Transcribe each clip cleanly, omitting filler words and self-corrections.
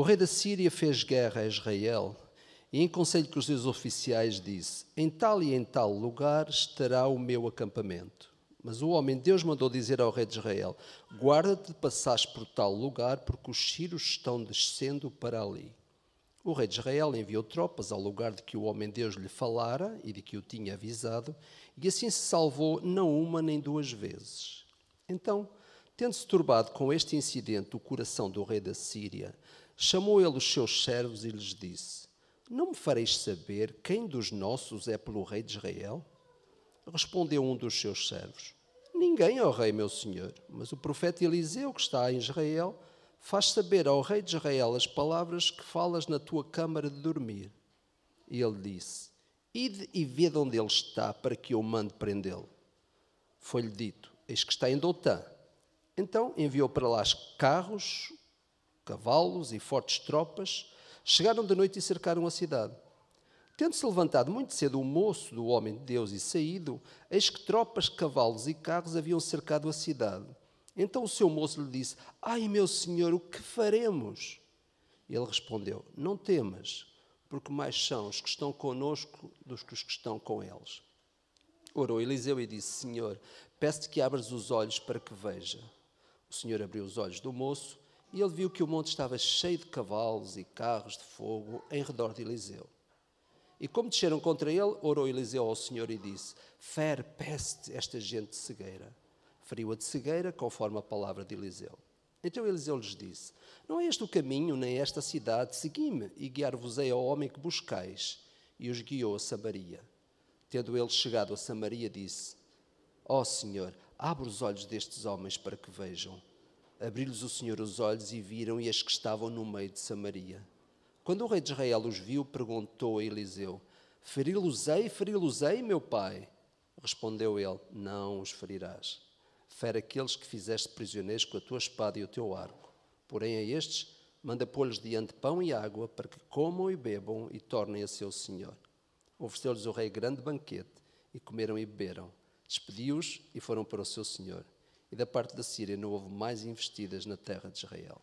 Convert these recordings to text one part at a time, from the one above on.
O rei da Síria fez guerra a Israel e, em conselho com os seus oficiais, disse: em tal e em tal lugar estará o meu acampamento. Mas o homem de Deus mandou dizer ao rei de Israel: guarda-te de passares por tal lugar, porque os sírios estão descendo para ali. O rei de Israel enviou tropas ao lugar de que o homem de Deus lhe falara e de que o tinha avisado, e assim se salvou não uma nem duas vezes. Então, tendo-se turbado com este incidente o coração do rei da Síria, chamou ele os seus servos e lhes disse: não me fareis saber quem dos nossos é pelo rei de Israel? Respondeu um dos seus servos: ninguém, ó rei, meu senhor, mas o profeta Eliseu, que está em Israel, faz saber ao rei de Israel as palavras que falas na tua câmara de dormir. E ele disse: ide e vede onde ele está, para que eu mande prendê-lo. Foi-lhe dito: eis que está em Dotã. Então enviou para lá carros, cavalos e fortes tropas. Chegaram de noite e cercaram a cidade. Tendo-se levantado muito cedo o moço do homem de Deus e saído, eis que tropas, cavalos e carros haviam cercado a cidade. Então o seu moço lhe disse: ai, meu senhor, o que faremos? Ele respondeu: não temas, porque mais são os que estão conosco do que os que estão com eles. Orou Eliseu e disse: Senhor, peço-te que abras os olhos para que veja. O Senhor abriu os olhos do moço e ele viu que o monte estava cheio de cavalos e carros de fogo em redor de Eliseu. E como desceram contra ele, orou Eliseu ao Senhor e disse: fere peste esta gente de cegueira. Feriu-a de cegueira, conforme a palavra de Eliseu. Então Eliseu lhes disse: não é este o caminho, nem esta cidade, segui-me, e guiar-vos-ei ao homem que buscais. E os guiou a Samaria. Tendo ele chegado a Samaria, disse: ó Senhor, abre os olhos destes homens para que vejam. Abriu-lhes o Senhor os olhos e viram, e eis que estavam no meio de Samaria. Quando o rei de Israel os viu, perguntou a Eliseu: feri-los-ei, meu pai? Respondeu ele: não os ferirás. Fere aqueles que fizeste prisioneiros com a tua espada e o teu arco. Porém a estes, manda pôr-lhes diante pão e água, para que comam e bebam e tornem a seu senhor. Ofereceu-lhes o rei grande banquete, e comeram e beberam. Despediu-os e foram para o seu senhor. E da parte da Síria não houve mais investidas na terra de Israel.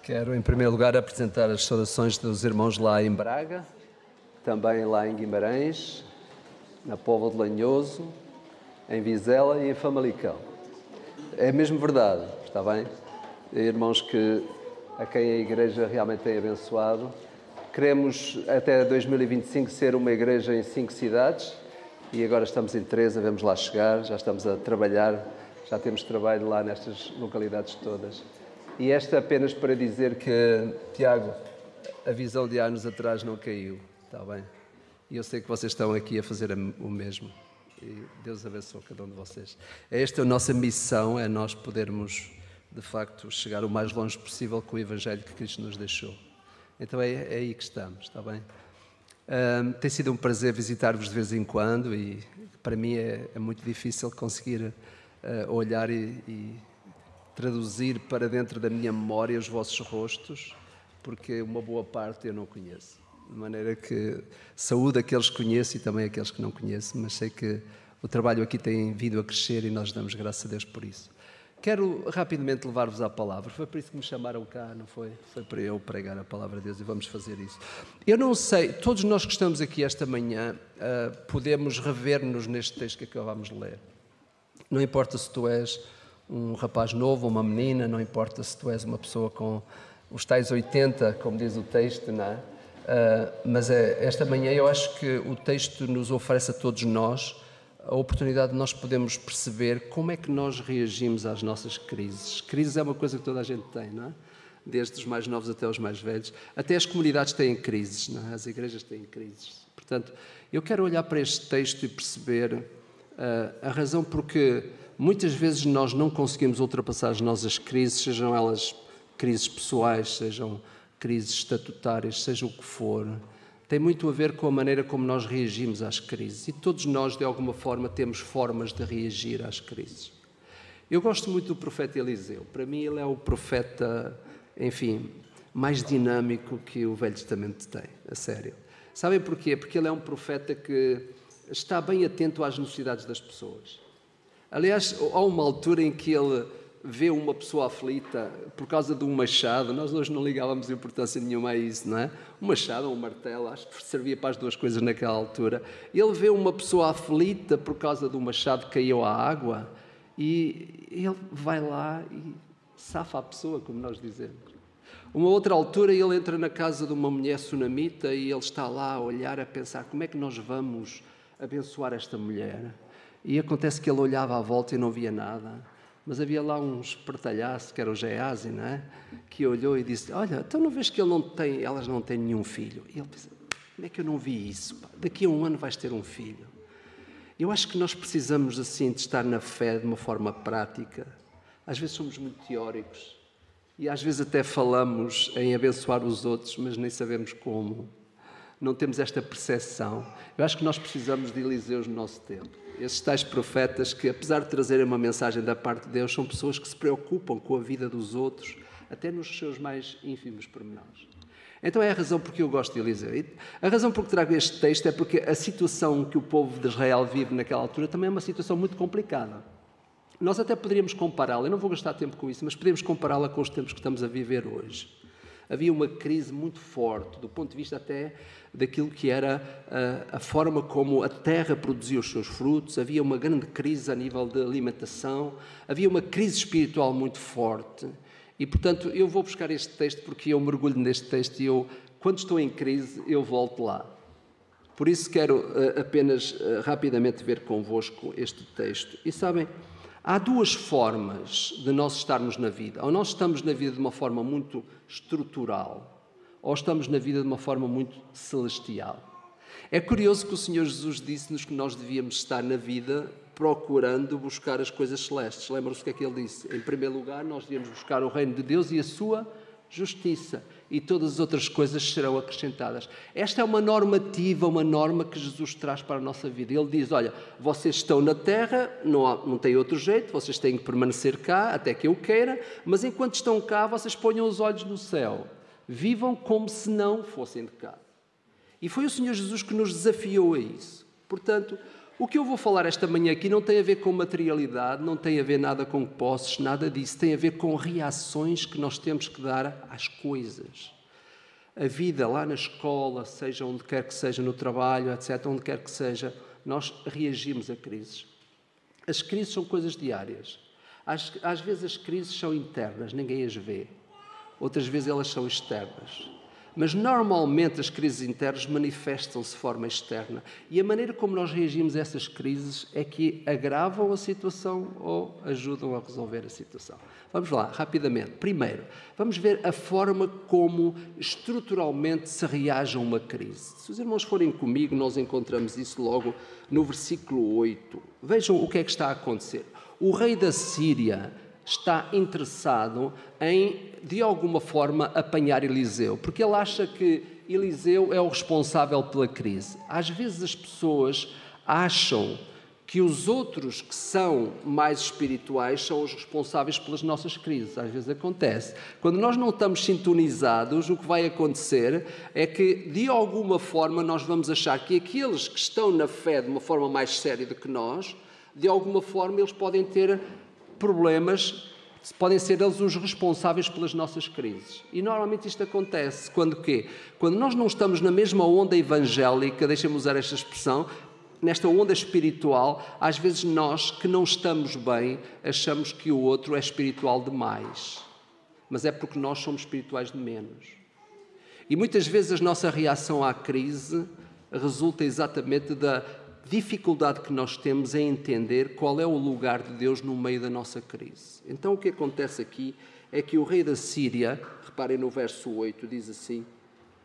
Quero, em primeiro lugar, apresentar as saudações dos irmãos lá em Braga, também lá em Guimarães, na Póvoa de Lanhoso, em Vizela e em Famalicão. É mesmo verdade, está bem? Irmãos a quem a Igreja realmente tem abençoado. Queremos, até 2025, ser uma igreja em 5 cidades e agora estamos em 3, devemos lá chegar, já estamos a trabalhar, já temos trabalho lá nestas localidades todas. E esta apenas para dizer que, Tiago, a visão de anos atrás não caiu, está bem? E eu sei que vocês estão aqui a fazer o mesmo. E Deus abençoe cada um de vocês. Esta é a nossa missão, é nós podermos, de facto, chegar o mais longe possível com o Evangelho que Cristo nos deixou. Então é aí que estamos, está bem? Tem sido um prazer visitar-vos de vez em quando e para mim é muito difícil conseguir olhar e traduzir para dentro da minha memória os vossos rostos, porque uma boa parte eu não conheço. De maneira que saúdo aqueles que conheço e também aqueles que não conheço, mas sei que o trabalho aqui tem vindo a crescer e nós damos graças a Deus por isso. Quero rapidamente levar-vos à palavra. Foi por isso que me chamaram cá, não foi? Foi para eu pregar a palavra de Deus e vamos fazer isso. Eu não sei, todos nós que estamos aqui esta manhã podemos rever-nos neste texto que acabámos de ler. Não importa se tu és um rapaz novo, uma menina, não importa se tu és uma pessoa com os tais 80, como diz o texto, não é? Mas esta manhã eu acho que o texto nos oferece a todos nós a oportunidade de nós podermos perceber como é que nós reagimos às nossas crises. Crises é uma coisa que toda a gente tem, não é? Desde os mais novos até os mais velhos. Até as comunidades têm crises, não é? As igrejas têm crises. Portanto, eu quero olhar para este texto e perceber a razão porque muitas vezes nós não conseguimos ultrapassar as nossas crises, sejam elas crises pessoais, sejam crises estatutárias, seja o que for. Tem muito a ver com a maneira como nós reagimos às crises. E todos nós, de alguma forma, temos formas de reagir às crises. Eu gosto muito do profeta Eliseu. Para mim, ele é o profeta, enfim, mais dinâmico que o Velho Testamento tem, a sério. Sabem porquê? Porque ele é um profeta que está bem atento às necessidades das pessoas. Aliás, há uma altura em que ele vê uma pessoa aflita por causa de um machado, nós hoje não ligávamos importância nenhuma a isso, não é? Um machado ou um martelo, acho que servia para as duas coisas naquela altura. Ele vê uma pessoa aflita por causa do machado que caiu à água e ele vai lá e safa a pessoa, como nós dizemos. Uma outra altura ele entra na casa de uma mulher sunamita e ele está lá a olhar, a pensar como é que nós vamos abençoar esta mulher. E acontece que ele olhava à volta e não via nada. Mas havia lá um espertalhaço, que era o Geazi, não é? Que olhou e disse, olha, então não vês que elas não têm nenhum filho? E ele pensa, como é que eu não vi isso? Pá? Daqui a um ano vais ter um filho. Eu acho que nós precisamos, assim, de estar na fé de uma forma prática. Às vezes somos muito teóricos e às vezes até falamos em abençoar os outros, mas nem sabemos como. Não temos esta percepção. Eu acho que nós precisamos de Eliseus no nosso tempo. Esses tais profetas que, apesar de trazerem uma mensagem da parte de Deus, são pessoas que se preocupam com a vida dos outros, até nos seus mais ínfimos pormenores. Então é a razão porque eu gosto de Eliseu. E a razão por que trago este texto é porque a situação que o povo de Israel vive naquela altura também é uma situação muito complicada. Nós até poderíamos compará-la, eu não vou gastar tempo com isso, mas poderíamos compará-la com os tempos que estamos a viver hoje. Havia uma crise muito forte, do ponto de vista até daquilo que era a forma como a terra produzia os seus frutos, havia uma grande crise a nível de alimentação, havia uma crise espiritual muito forte. E, portanto, eu vou buscar este texto porque eu mergulho neste texto e quando estou em crise, eu volto lá. Por isso quero apenas rapidamente ver convosco este texto. E sabem, há duas formas de nós estarmos na vida. Ou nós estamos na vida de uma forma muito estrutural, ou estamos na vida de uma forma muito celestial. É curioso que o Senhor Jesus disse-nos que nós devíamos estar na vida procurando buscar as coisas celestes. Lembram-se o que é que ele disse? Em primeiro lugar, nós devíamos buscar o reino de Deus e a sua justiça, e todas as outras coisas serão acrescentadas. Esta é uma normativa, uma norma que Jesus traz para a nossa vida. Ele diz, olha, vocês estão na terra, não tem outro jeito, vocês têm que permanecer cá até que eu queira, mas enquanto estão cá, vocês ponham os olhos no céu. Vivam como se não fossem de cá. E foi o Senhor Jesus que nos desafiou a isso. Portanto, o que eu vou falar esta manhã aqui não tem a ver com materialidade, não tem a ver nada com posses, nada disso. Tem a ver com reações que nós temos que dar às coisas. A vida lá na escola, seja onde quer que seja, no trabalho, etc., onde quer que seja, nós reagimos a crises. As crises são coisas diárias. Às vezes as crises são internas, ninguém as vê. Outras vezes elas são externas. Mas normalmente as crises internas manifestam-se de forma externa. E a maneira como nós reagimos a essas crises é que agravam a situação ou ajudam a resolver a situação. Vamos lá, rapidamente. Primeiro, vamos ver a forma como estruturalmente se reage a uma crise. Se os irmãos forem comigo, nós encontramos isso logo no versículo 8. Vejam o que é que está a acontecer. O rei da Síria está interessado em, de alguma forma, apanhar Eliseu, porque ele acha que Eliseu é o responsável pela crise. Às vezes as pessoas acham que os outros que são mais espirituais são os responsáveis pelas nossas crises. Às vezes acontece. Quando nós não estamos sintonizados, o que vai acontecer é que, de alguma forma, nós vamos achar que aqueles que estão na fé de uma forma mais séria do que nós, de alguma forma, eles podem ter problemas, podem ser eles os responsáveis pelas nossas crises. E normalmente isto acontece quando quê? Quando nós não estamos na mesma onda evangélica, deixem-me usar esta expressão, nesta onda espiritual, às vezes nós que não estamos bem, achamos que o outro é espiritual demais. Mas é porque nós somos espirituais de menos. E muitas vezes a nossa reação à crise resulta exatamente da dificuldade que nós temos em entender qual é o lugar de Deus no meio da nossa crise. Então o que acontece aqui é que o rei da Síria, reparem no verso 8, diz assim,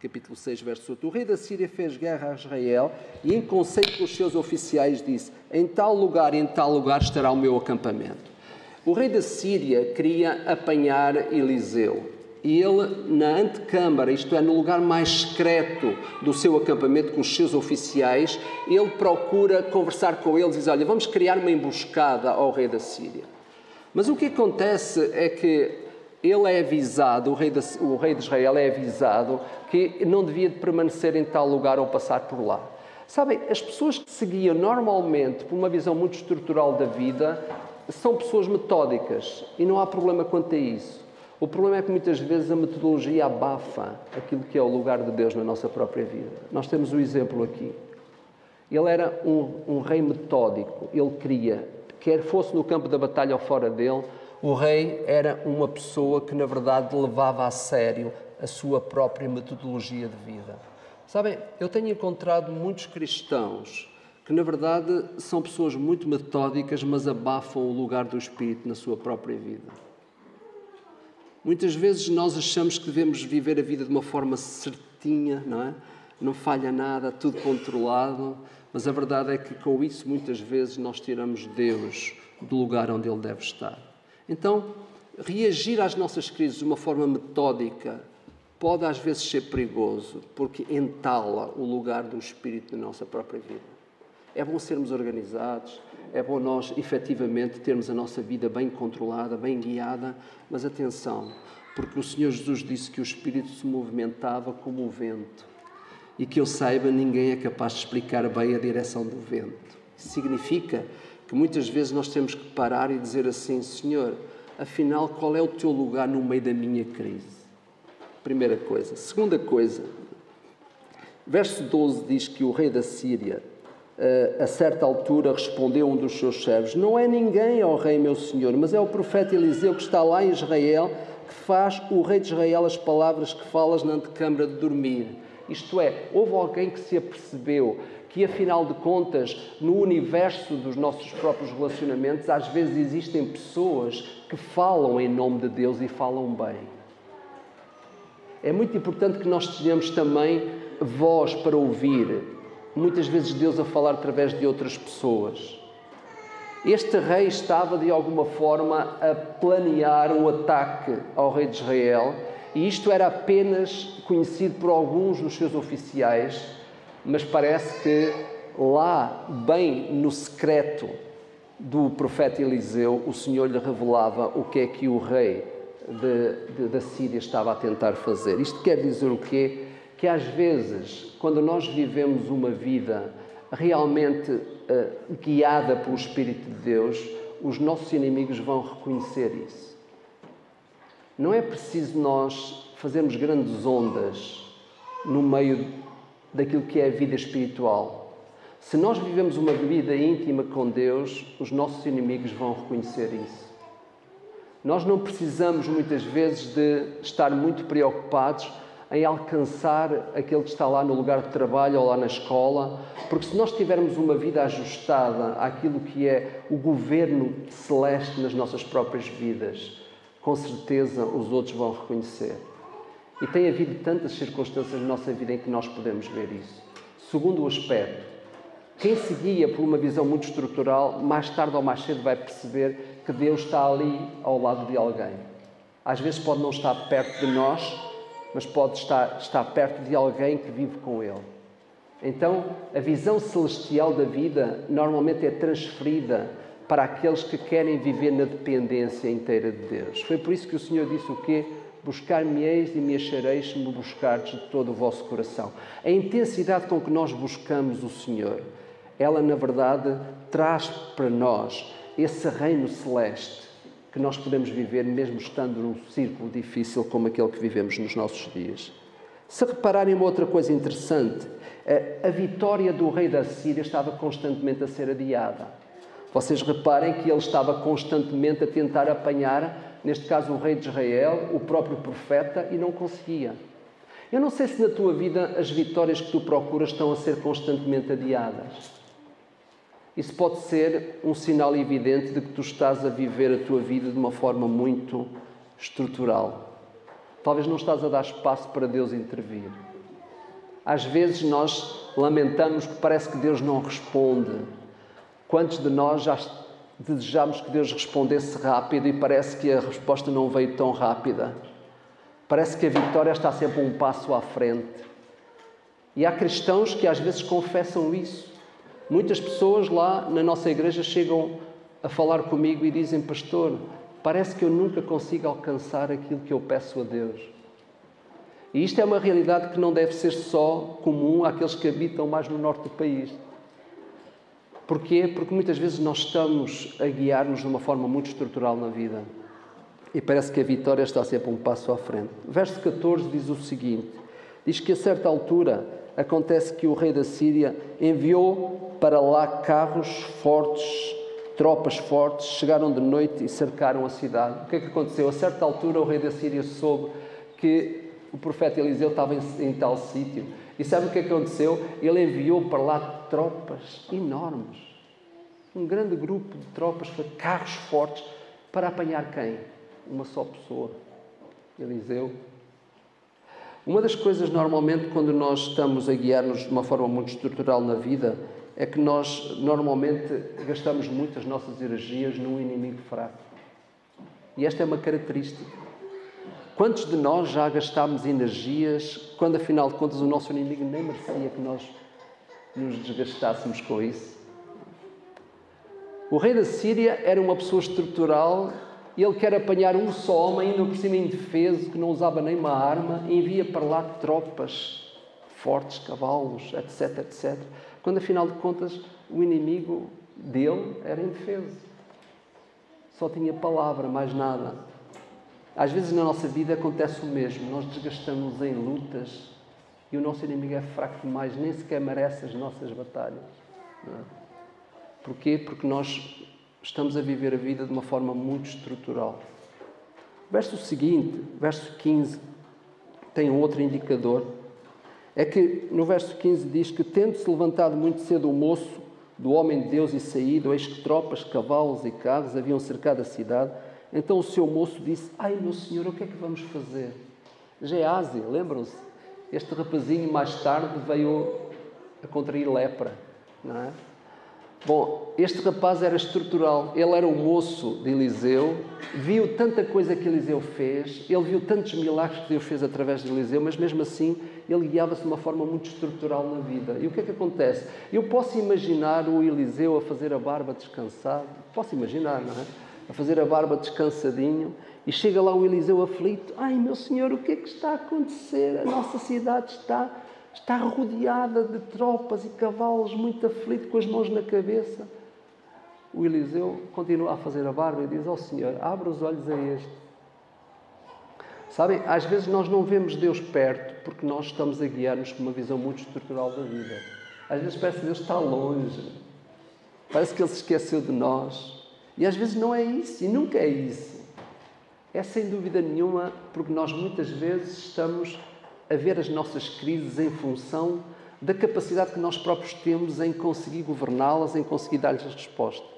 capítulo 6, verso 8, o rei da Síria fez guerra a Israel e em conceito com os seus oficiais disse, em tal lugar e em tal lugar estará o meu acampamento. O rei da Síria queria apanhar Eliseu. E ele, na antecâmara, isto é, no lugar mais secreto do seu acampamento, com os seus oficiais, ele procura conversar com eles e diz, olha, vamos criar uma emboscada ao rei da Síria. Mas o que acontece é que ele é avisado, o rei de Israel é avisado que não devia permanecer em tal lugar ou passar por lá. Sabem, as pessoas que seguiam normalmente por uma visão muito estrutural da vida, são pessoas metódicas e não há problema quanto a isso. O problema é que muitas vezes a metodologia abafa aquilo que é o lugar de Deus na nossa própria vida. Nós temos o exemplo aqui. Ele era um rei metódico. Ele queria, quer fosse no campo da batalha ou fora dele, o rei era uma pessoa que, na verdade, levava a sério a sua própria metodologia de vida. Sabem, eu tenho encontrado muitos cristãos que, na verdade, são pessoas muito metódicas, mas abafam o lugar do Espírito na sua própria vida. Muitas vezes nós achamos que devemos viver a vida de uma forma certinha, não é? Não falha nada, tudo controlado, mas a verdade é que com isso muitas vezes nós tiramos Deus do lugar onde Ele deve estar. Então, reagir às nossas crises de uma forma metódica pode às vezes ser perigoso, porque entala o lugar do Espírito na nossa própria vida. É bom sermos organizados, é bom nós, efetivamente, termos a nossa vida bem controlada, bem guiada, mas atenção, porque o Senhor Jesus disse que o Espírito se movimentava como o vento e que eu saiba, ninguém é capaz de explicar bem a direção do vento. Isso significa que muitas vezes nós temos que parar e dizer assim, Senhor, afinal, qual é o teu lugar no meio da minha crise? Primeira coisa. Segunda coisa, verso 12 diz que o rei da Síria, a certa altura, respondeu um dos seus servos, não é ninguém, ó rei meu senhor, mas é o profeta Eliseu que está lá em Israel, que faz o rei de Israel as palavras que falas na antecâmara de dormir. Isto é, houve alguém que se apercebeu que, afinal de contas, no universo dos nossos próprios relacionamentos, às vezes existem pessoas que falam em nome de Deus e falam bem. É muito importante que nós tenhamos também voz para ouvir. Muitas vezes Deus a falar através de outras pessoas. Este rei estava, de alguma forma, a planear um ataque ao rei de Israel, e isto era apenas conhecido por alguns dos seus oficiais, mas parece que lá, bem no secreto do profeta Eliseu, o Senhor lhe revelava o que é que o rei da Síria estava a tentar fazer. Isto quer dizer o quê? Que às vezes, quando nós vivemos uma vida realmente guiada pelo Espírito de Deus, os nossos inimigos vão reconhecer isso. Não é preciso nós fazermos grandes ondas no meio daquilo que é a vida espiritual. Se nós vivemos uma vida íntima com Deus, os nossos inimigos vão reconhecer isso. Nós não precisamos, muitas vezes, de estar muito preocupados em alcançar aquele que está lá no lugar de trabalho ou lá na escola, porque se nós tivermos uma vida ajustada àquilo que é o governo celeste nas nossas próprias vidas, com certeza os outros vão reconhecer. E tem havido tantas circunstâncias na nossa vida em que nós podemos ver isso. Segundo o aspecto, quem se guia por uma visão muito estrutural, mais tarde ou mais cedo vai perceber que Deus está ali ao lado de alguém. Às vezes pode não estar perto de nós, mas pode estar perto de alguém que vive com Ele. Então, a visão celestial da vida normalmente é transferida para aqueles que querem viver na dependência inteira de Deus. Foi por isso que o Senhor disse o quê? Buscar-me-eis e me achareis se me buscardes de todo o vosso coração. A intensidade com que nós buscamos o Senhor, ela, na verdade, traz para nós esse reino celeste que nós podemos viver mesmo estando num círculo difícil como aquele que vivemos nos nossos dias. Se repararem uma outra coisa interessante, a vitória do rei da Síria estava constantemente a ser adiada. Vocês reparem que ele estava constantemente a tentar apanhar, neste caso o rei de Israel, o próprio profeta, e não conseguia. Eu não sei se na tua vida as vitórias que tu procuras estão a ser constantemente adiadas. Isso pode ser um sinal evidente de que tu estás a viver a tua vida de uma forma muito estrutural. Talvez não estás a dar espaço para Deus intervir. Às vezes nós lamentamos que parece que Deus não responde. Quantos de nós já desejamos que Deus respondesse rápido e parece que a resposta não veio tão rápida? Parece que a vitória está sempre um passo à frente. E há cristãos que às vezes confessam isso. Muitas pessoas lá na nossa igreja chegam a falar comigo e dizem: pastor, parece que eu nunca consigo alcançar aquilo que eu peço a Deus. E isto é uma realidade que não deve ser só comum àqueles que habitam mais no norte do país. Porquê? Porque muitas vezes nós estamos a guiar-nos de uma forma muito estrutural na vida. E parece que a vitória está sempre um passo à frente. Verso 14 diz o seguinte, diz que a certa altura acontece que o rei da Síria enviou para lá carros fortes, tropas fortes, chegaram de noite e cercaram a cidade. O que é que aconteceu? A certa altura o rei da Síria soube que o profeta Eliseu estava em tal sítio. E sabe o que aconteceu? Ele enviou para lá tropas enormes. Um grande grupo de tropas, carros fortes, para apanhar quem? Uma só pessoa. Eliseu. Uma das coisas, normalmente, quando nós estamos a guiar-nos de uma forma muito estrutural na vida, é que nós, normalmente, gastamos muito as nossas energias num inimigo fraco. E esta é uma característica. Quantos de nós já gastámos energias quando, afinal de contas, o nosso inimigo nem merecia que nós nos desgastássemos com isso? O rei da Síria era uma pessoa estrutural e ele quer apanhar um só homem, ainda por cima indefeso, que não usava nem uma arma, e envia para lá tropas fortes, cavalos, etc, etc. Quando, afinal de contas, o inimigo dele era indefeso. Só tinha palavra, mais nada. Às vezes na nossa vida acontece o mesmo. Nós desgastamos em lutas e o nosso inimigo é fraco demais, nem sequer merece as nossas batalhas. Não é? Porquê? Porque nós estamos a viver a vida de uma forma muito estrutural. Verso seguinte, verso 15, tem um outro indicador. É que no verso 15 diz que, tendo-se levantado muito cedo o moço do homem de Deus e saído, eis que tropas, cavalos e carros haviam cercado a cidade. Então o seu moço disse, ai meu senhor, o que é que vamos fazer? Geazi, lembram-se? Este rapazinho mais tarde veio a contrair lepra, não é? Bom, este rapaz era estrutural, ele era o moço de Eliseu, viu tanta coisa que Eliseu fez, ele viu tantos milagres que Deus fez através de Eliseu, mas mesmo assim ele guiava-se de uma forma muito estrutural na vida. E o que é que acontece? Eu posso imaginar o Eliseu a fazer a barba descansado, posso imaginar, não é? A fazer a barba descansadinho, e chega lá o Eliseu aflito, ai meu senhor, o que é que está a acontecer? A nossa cidade está rodeada de tropas e cavalos, muito aflito, com as mãos na cabeça. O Eliseu continua a fazer a barba e diz, ó Senhor, abre os olhos a este. Sabem, às vezes nós não vemos Deus perto porque nós estamos a guiar-nos com uma visão muito estrutural da vida. Às vezes parece que Deus está longe, parece que Ele se esqueceu de nós. E às vezes não é isso, e nunca é isso. É sem dúvida nenhuma porque nós muitas vezes estamos a ver as nossas crises em função da capacidade que nós próprios temos em conseguir governá-las, em conseguir dar-lhes as respostas.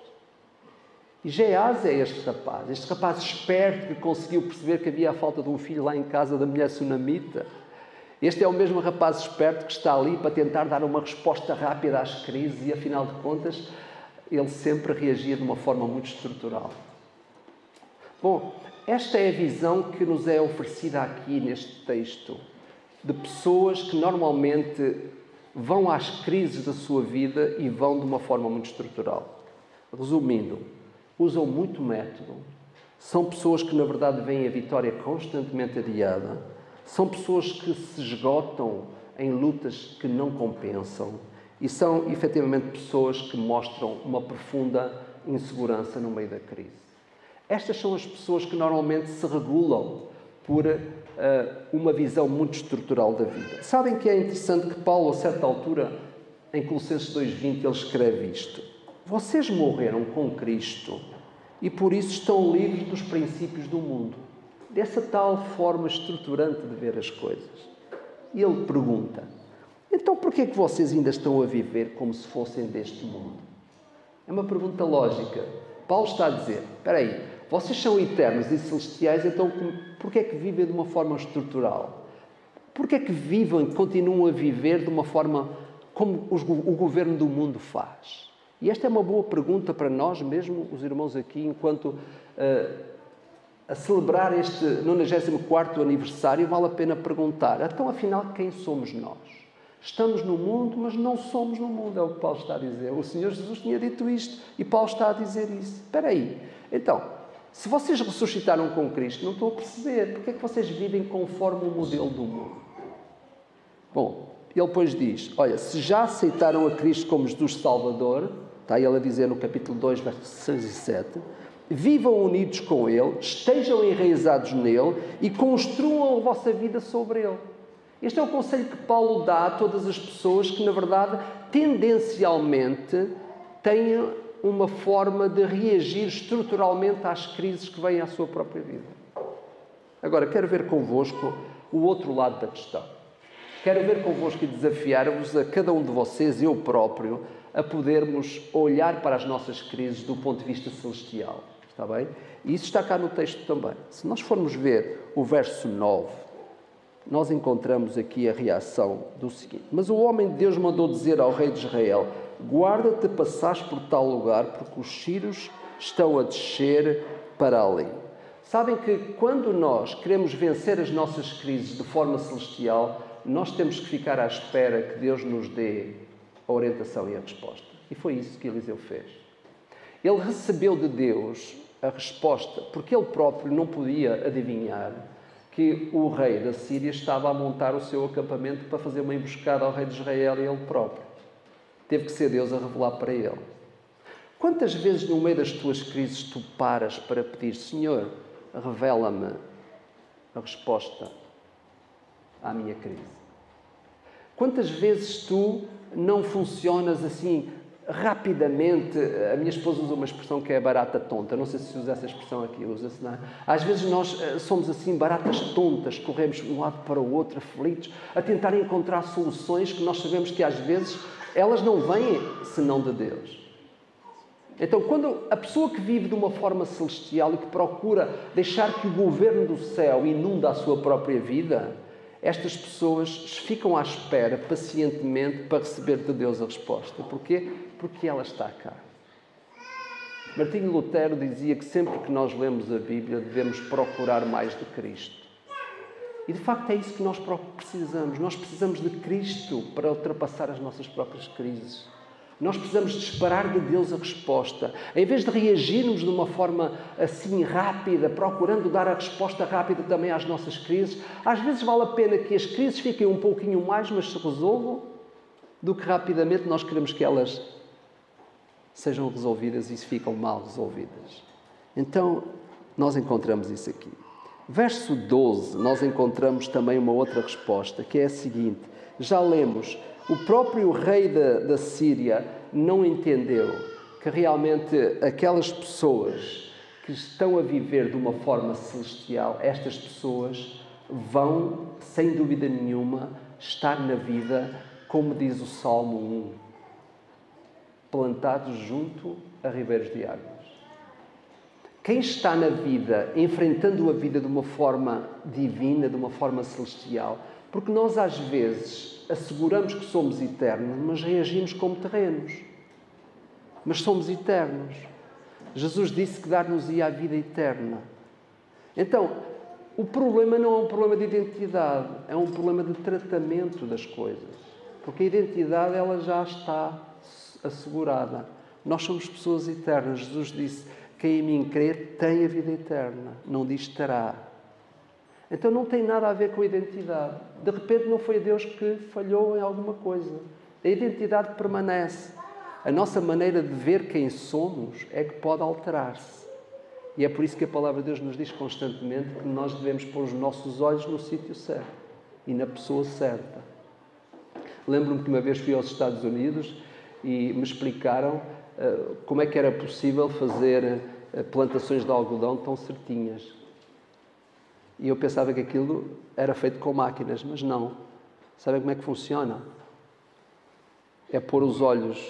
E Geazi é este rapaz esperto que conseguiu perceber que havia a falta de um filho lá em casa da mulher sunamita. Este é o mesmo rapaz esperto que está ali para tentar dar uma resposta rápida às crises e, afinal de contas, ele sempre reagia de uma forma muito estrutural. Bom, esta é a visão que nos é oferecida aqui neste texto, de pessoas que normalmente vão às crises da sua vida e vão de uma forma muito estrutural. Resumindo, usam muito método, são pessoas que, na verdade, veem a vitória constantemente adiada, são pessoas que se esgotam em lutas que não compensam e são, efetivamente, pessoas que mostram uma profunda insegurança no meio da crise. Estas são as pessoas que normalmente se regulam por uma visão muito estrutural da vida. Sabem que é interessante que Paulo, a certa altura, em Colossenses 2:20, ele escreve isto. Vocês morreram com Cristo e por isso estão livres dos princípios do mundo. Dessa tal forma estruturante de ver as coisas. E ele pergunta, então porquê é que vocês ainda estão a viver como se fossem deste mundo? É uma pergunta lógica. Paulo está a dizer, espera aí, vocês são eternos e celestiais, então porquê é que vivem de uma forma estrutural? Porquê é que vivem, continuam a viver de uma forma como o governo do mundo faz? E esta é uma boa pergunta para nós mesmo, os irmãos aqui, enquanto a celebrar este 94º aniversário, vale a pena perguntar, então afinal quem somos nós? Estamos no mundo, mas não somos no mundo, é o que Paulo está a dizer. O Senhor Jesus tinha dito isto e Paulo está a dizer isso. Espera aí, então, se vocês ressuscitaram com Cristo, não estou a perceber, porque é que vocês vivem conforme o modelo do mundo? Bom, ele depois diz, olha, se já aceitaram a Cristo como Jesus Salvador, Está ele a dizer no capítulo 2, versos 6 e 7. Vivam unidos com Ele, estejam enraizados nele e construam a vossa vida sobre Ele. Este é o conselho que Paulo dá a todas as pessoas que, na verdade, tendencialmente têm uma forma de reagir estruturalmente às crises que vêm à sua própria vida. Agora, quero ver convosco o outro lado da questão. Quero ver convosco e desafiar-vos a cada um de vocês, eu próprio, a podermos olhar para as nossas crises do ponto de vista celestial. Está bem? E isso está cá no texto também. Se nós formos ver o verso 9, nós encontramos aqui a reação do seguinte. Mas o homem de Deus mandou dizer ao rei de Israel: guarda-te, passares por tal lugar, porque os sírios estão a descer para ali. Sabem que quando nós queremos vencer as nossas crises de forma celestial, nós temos que ficar à espera que Deus nos dê a orientação e a resposta. E foi isso que Eliseu fez. Ele recebeu de Deus a resposta, porque ele próprio não podia adivinhar que o rei da Síria estava a montar o seu acampamento para fazer uma emboscada ao rei de Israel e ele próprio. Teve que ser Deus a revelar para ele. Quantas vezes no meio das tuas crises tu paras para pedir: Senhor, revela-me a resposta à minha crise? Quantas vezes tu não funcionas assim rapidamente? A minha esposa usa uma expressão que é barata tonta. Não sei se usa essa expressão aqui, usa-se, não é? Às vezes nós somos assim baratas tontas, corremos de um lado para o outro, aflitos, a tentar encontrar soluções que nós sabemos que às vezes elas não vêm senão de Deus. Então, quando a pessoa que vive de uma forma celestial e que procura deixar que o governo do céu inunda a sua própria vida, estas pessoas ficam à espera pacientemente para receber de Deus a resposta. Porquê? Porque ela está cá. Martinho Lutero dizia que sempre que nós lemos a Bíblia devemos procurar mais de Cristo. E de facto é isso que nós precisamos. Nós precisamos de Cristo para ultrapassar as nossas próprias crises. Nós precisamos de esperar de Deus a resposta. Em vez de reagirmos de uma forma assim rápida, procurando dar a resposta rápida também às nossas crises, às vezes vale a pena que as crises fiquem um pouquinho mais, mas se resolvam, do que rapidamente nós queremos que elas sejam resolvidas e ficam mal resolvidas. Então, nós encontramos isso aqui. Verso 12, nós encontramos também uma outra resposta, que é a seguinte. Já lemos: o próprio rei da Síria não entendeu que realmente aquelas pessoas que estão a viver de uma forma celestial, estas pessoas vão, sem dúvida nenhuma, estar na vida, como diz o Salmo 1, plantados junto a ribeiros de águas. Quem está na vida, enfrentando a vida de uma forma divina, de uma forma celestial, porque nós às vezes asseguramos que somos eternos, mas reagimos como terrenos. Mas somos eternos. Jesus disse que dar-nos-ia a vida eterna. Então, o problema não é um problema de identidade, é um problema de tratamento das coisas. Porque a identidade, ela já está assegurada. Nós somos pessoas eternas. Jesus disse: quem em mim crer tem a vida eterna. Não diz terá. Então não tem nada a ver com a identidade. De repente não foi Deus que falhou em alguma coisa. A identidade permanece. A nossa maneira de ver quem somos é que pode alterar-se. E é por isso que a palavra de Deus nos diz constantemente que nós devemos pôr os nossos olhos no sítio certo e na pessoa certa. Lembro-me que uma vez fui aos Estados Unidos e me explicaram como é que era possível fazer plantações de algodão tão certinhas. E eu pensava que aquilo era feito com máquinas, mas não. Sabem como é que funciona? É pôr os olhos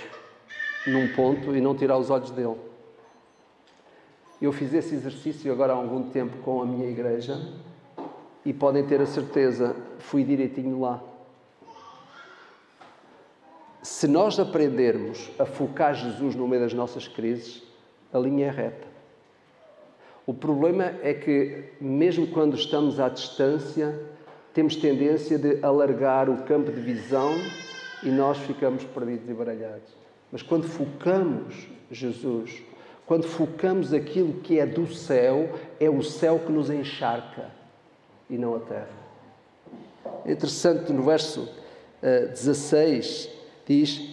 num ponto e não tirar os olhos dele. Eu fiz esse exercício agora há algum tempo com a minha igreja e podem ter a certeza, fui direitinho lá. Se nós aprendermos a focar Jesus no meio das nossas crises, a linha é reta. O problema é que, mesmo quando estamos à distância, temos tendência de alargar o campo de visão e nós ficamos perdidos e baralhados. Mas quando focamos Jesus, quando focamos aquilo que é do céu, é o céu que nos encharca e não a terra. É interessante, no verso 16, diz: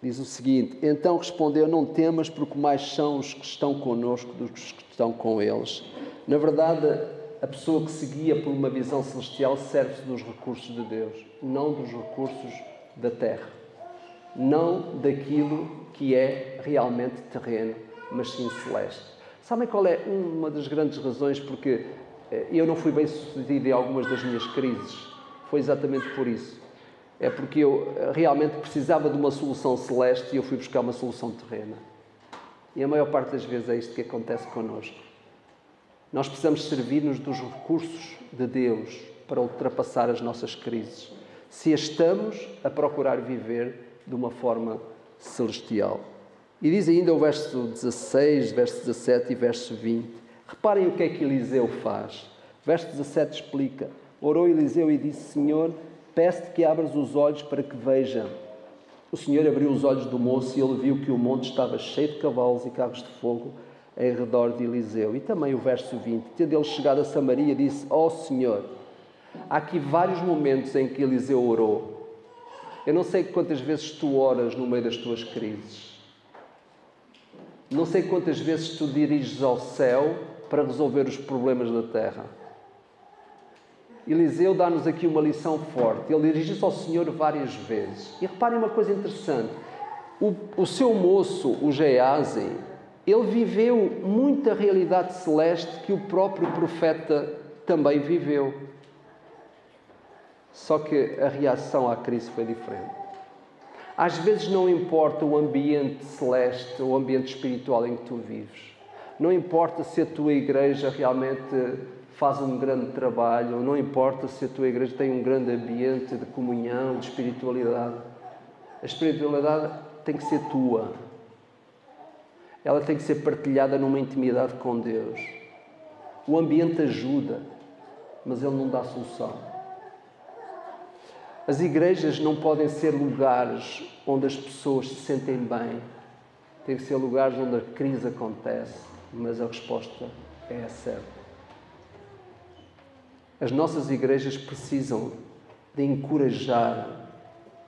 Diz o seguinte: então respondeu, não temas, porque mais são os que estão connosco do que os que estão com eles. Na verdade, a pessoa que se guia por uma visão celestial serve-se dos recursos de Deus, não dos recursos da terra. Não daquilo que é realmente terreno, mas sim celeste. Sabem qual é uma das grandes razões porque eu não fui bem sucedido em algumas das minhas crises? Foi exatamente por isso. É porque eu realmente precisava de uma solução celeste e eu fui buscar uma solução terrena. E a maior parte das vezes é isto que acontece connosco. Nós precisamos servir-nos dos recursos de Deus para ultrapassar as nossas crises, se estamos a procurar viver de uma forma celestial. E diz ainda o verso 16, verso 17 e verso 20. Reparem o que é que Eliseu faz. Verso 17 explica: orou Eliseu e disse: Senhor, peço-te que abras os olhos para que veja. O Senhor abriu os olhos do moço e ele viu que o monte estava cheio de cavalos e carros de fogo em redor de Eliseu. E também o verso 20. Tendo ele chegado a Samaria, disse: ó Senhor. Há aqui vários momentos em que Eliseu orou. Eu não sei quantas vezes tu oras no meio das tuas crises. Não sei quantas vezes tu diriges ao céu para resolver os problemas da terra. Eliseu dá-nos aqui uma lição forte. Ele dirige-se ao Senhor várias vezes. E reparem uma coisa interessante. O seu moço, o Geazi, ele viveu muita realidade celeste que o próprio profeta também viveu. Só que a reação à crise foi diferente. Às vezes não importa o ambiente celeste, o ambiente espiritual em que tu vives. Não importa se a tua igreja realmente faz um grande trabalho, não importa se a tua igreja tem um grande ambiente de comunhão, de espiritualidade. A espiritualidade tem que ser tua. Ela tem que ser partilhada numa intimidade com Deus. O ambiente ajuda, mas ele não dá solução. As igrejas não podem ser lugares onde as pessoas se sentem bem. Tem que ser lugares onde a crise acontece, mas a resposta é a certa. As nossas igrejas precisam de encorajar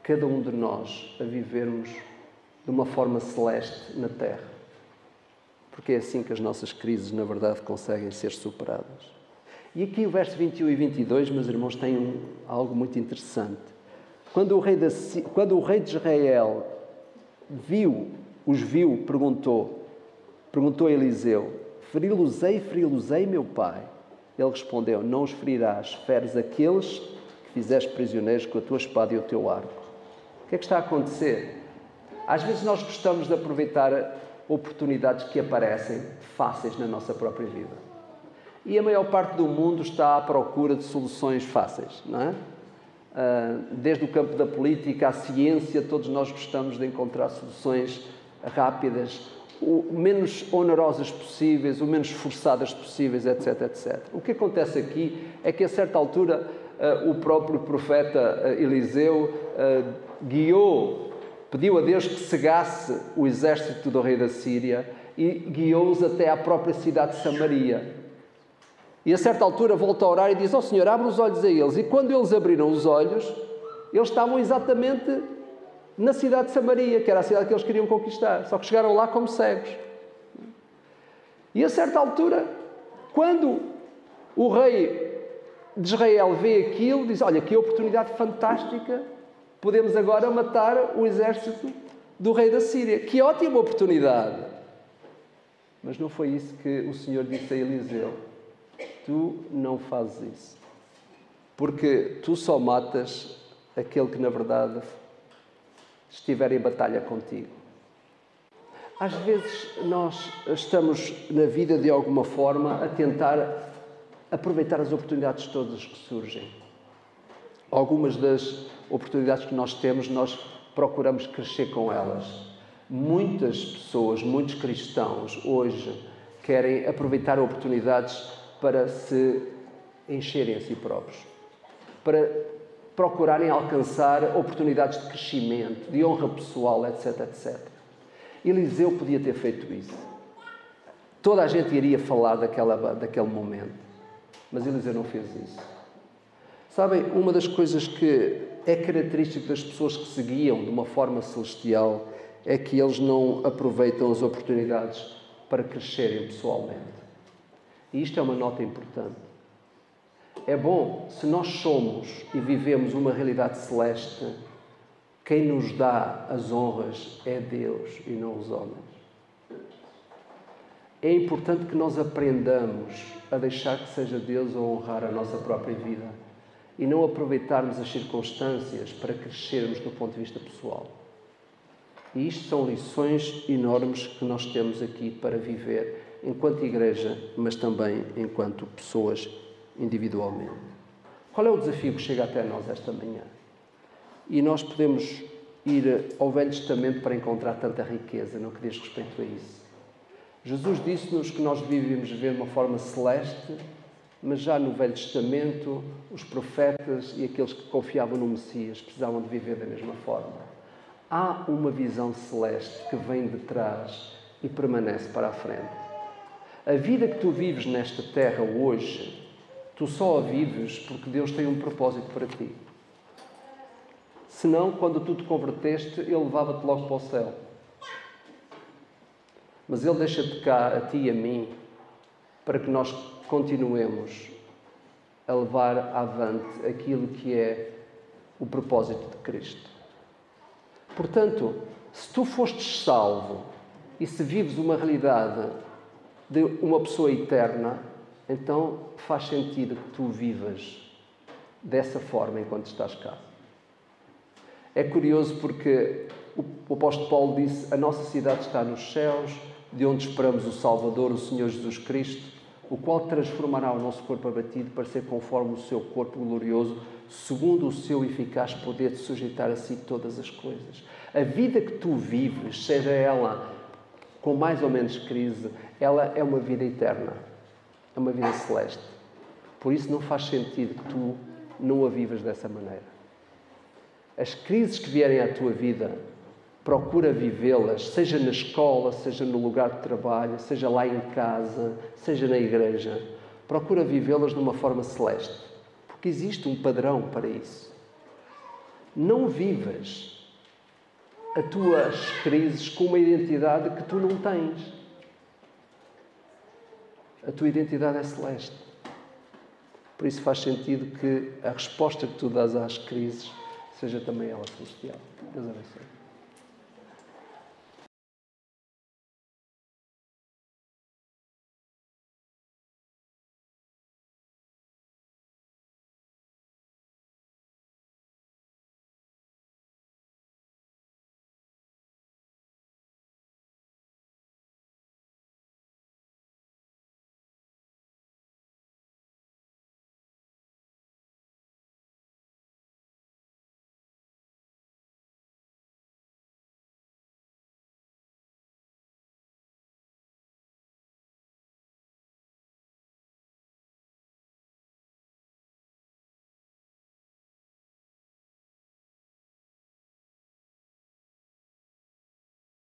cada um de nós a vivermos de uma forma celeste na terra. Porque é assim que as nossas crises, na verdade, conseguem ser superadas. E aqui o verso 21 e 22, meus irmãos, tem algo muito interessante. Quando o rei de Israel os viu, perguntou a Eliseu: feri-los-ei, meu pai? Ele respondeu: não os ferirás, feres aqueles que fizeste prisioneiros com a tua espada e o teu arco. O que é que está a acontecer? Às vezes nós gostamos de aproveitar oportunidades que aparecem fáceis na nossa própria vida. E a maior parte do mundo está à procura de soluções fáceis, não é? Desde o campo da política à ciência, todos nós gostamos de encontrar soluções rápidas, o menos onerosas possíveis, o menos forçadas possíveis, etc, etc. O que acontece aqui é que, a certa altura, o próprio profeta Eliseu pediu a Deus que cegasse o exército do rei da Síria e guiou-os até à própria cidade de Samaria. E a certa altura volta a orar e diz: ó Senhor, abre os olhos a eles. E quando eles abriram os olhos, eles estavam exatamente na cidade de Samaria, que era a cidade que eles queriam conquistar. Só que chegaram lá como cegos. E a certa altura, quando o rei de Israel vê aquilo, diz: olha, que oportunidade fantástica, podemos agora matar o exército do rei da Síria. Que ótima oportunidade! Mas não foi isso que o Senhor disse a Eliseu. Tu não fazes isso. Porque tu só matas aquele que, na verdade, estiver em batalha contigo. Às vezes nós estamos na vida, de alguma forma, a tentar aproveitar as oportunidades todas que surgem. Algumas das oportunidades que nós temos, nós procuramos crescer com elas. Muitas pessoas, muitos cristãos, hoje, querem aproveitar oportunidades para se encherem a si próprios, para procurarem alcançar oportunidades de crescimento, de honra pessoal, etc, etc. Eliseu podia ter feito isso. Toda a gente iria falar daquele momento, mas Eliseu não fez isso. Sabem, uma das coisas que é característico das pessoas que se guiam de uma forma celestial é que eles não aproveitam as oportunidades para crescerem pessoalmente. E isto é uma nota importante. É bom, se nós somos e vivemos uma realidade celeste, quem nos dá as honras é Deus e não os homens. É importante que nós aprendamos a deixar que seja Deus a honrar a nossa própria vida e não aproveitarmos as circunstâncias para crescermos do ponto de vista pessoal. E isto são lições enormes que nós temos aqui para viver enquanto igreja, mas também enquanto pessoas individualmente. Qual é o desafio que chega até nós esta manhã? E nós podemos ir ao Velho Testamento para encontrar tanta riqueza no que diz respeito a isso. Jesus disse-nos que nós vivíamos de uma forma celeste, mas já no Velho Testamento, os profetas e aqueles que confiavam no Messias precisavam de viver da mesma forma. Há uma visão celeste que vem de trás e permanece para a frente. A vida que tu vives nesta terra hoje, tu só a vives porque Deus tem um propósito para ti. Senão, quando tu te converteste, Ele levava-te logo para o céu. Mas Ele deixa-te cá, a ti e a mim, para que nós continuemos a levar avante aquilo que é o propósito de Cristo. Portanto, se tu fostes salvo e se vives uma realidade de uma pessoa eterna, então faz sentido que tu vivas dessa forma enquanto estás cá. É curioso porque o apóstolo Paulo disse: a nossa cidade está nos céus, de onde esperamos o Salvador, o Senhor Jesus Cristo, o qual transformará o nosso corpo abatido para ser conforme o seu corpo glorioso, segundo o seu eficaz poder de sujeitar a si todas as coisas. A vida que tu vives, seja ela com mais ou menos crise, ela é uma vida eterna, é uma vida celeste. Por isso não faz sentido que tu não a vivas dessa maneira. As crises que vierem à tua vida, procura vivê-las, seja na escola, seja no lugar de trabalho, seja lá em casa, seja na igreja. Procura vivê-las de uma forma celeste, porque existe um padrão para isso. Não vivas as tuas crises com uma identidade que tu não tens. A tua identidade é celeste. Por isso faz sentido que a resposta que tu dás às crises seja também ela celestial. Deus abençoe.